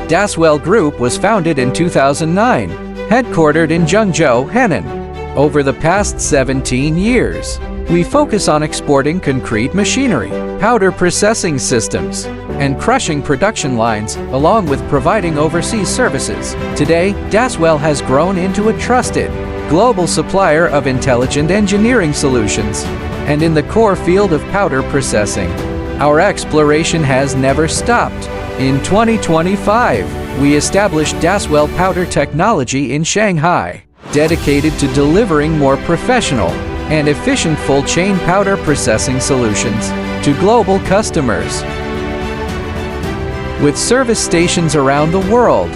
Daswell Group was founded in 2009, headquartered in Zhengzhou, Henan. Over the past 17 years, we focus on exporting concrete machinery, powder processing systems, and crushing production lines, along with providing overseas services. Today, Daswell has grown into a trusted, global supplier of intelligent engineering solutions, and in the core field of powder processing, our exploration has never stopped. In 2025, we established Daswell Powder Technology in Shanghai, dedicated to delivering more professional and efficient full-chain powder processing solutions to global customers. With service stations around the world,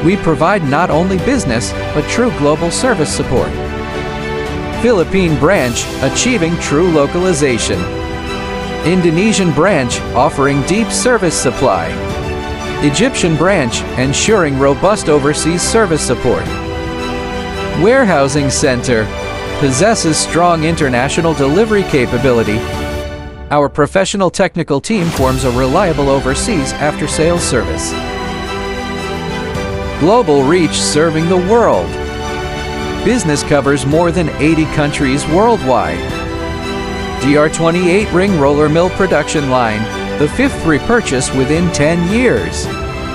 we provide not only business, but true global service support. Philippine branch, achieving true localization. Indonesian branch, offering deep service supply. Egyptian branch, ensuring robust overseas service support. Warehousing center, possesses strong international delivery capability. Our professional technical team forms a reliable overseas after-sales service. Global reach, serving the world. Business covers more than 80 countries worldwide. DR28 ring roller mill production line, the 5th repurchase within 10 years.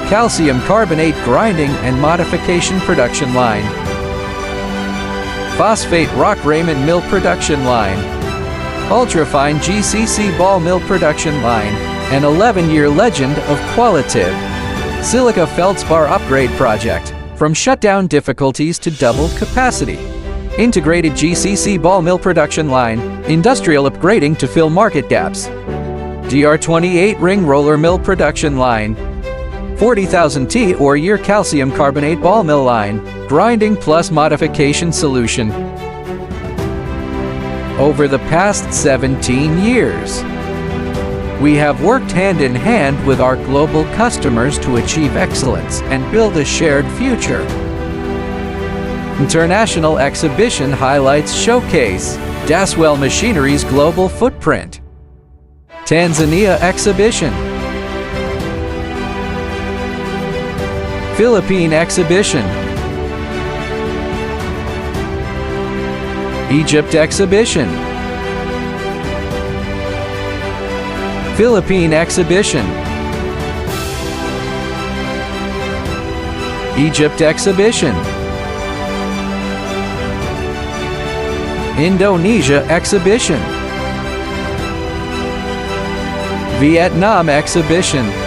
Calcium carbonate grinding and modification production line. Phosphate rock Raymond mill production line. Ultrafine GCC ball mill production line. An 11-year legend of qualitative silica feldspar upgrade project. From shutdown difficulties to doubled capacity. Integrated GCC ball mill production line, industrial upgrading to fill market gaps. DR28 ring roller mill production line, 40,000 T or year calcium carbonate ball mill line, grinding plus modification solution. Over the past 17 years, we have worked hand in hand with our global customers to achieve excellence and build a shared future. International Exhibition Highlights Showcase, Daswell Machinery's global footprint. Tanzania Exhibition. Philippine Exhibition. Egypt Exhibition. Philippine Exhibition. Egypt Exhibition. Indonesia Exhibition. Vietnam Exhibition.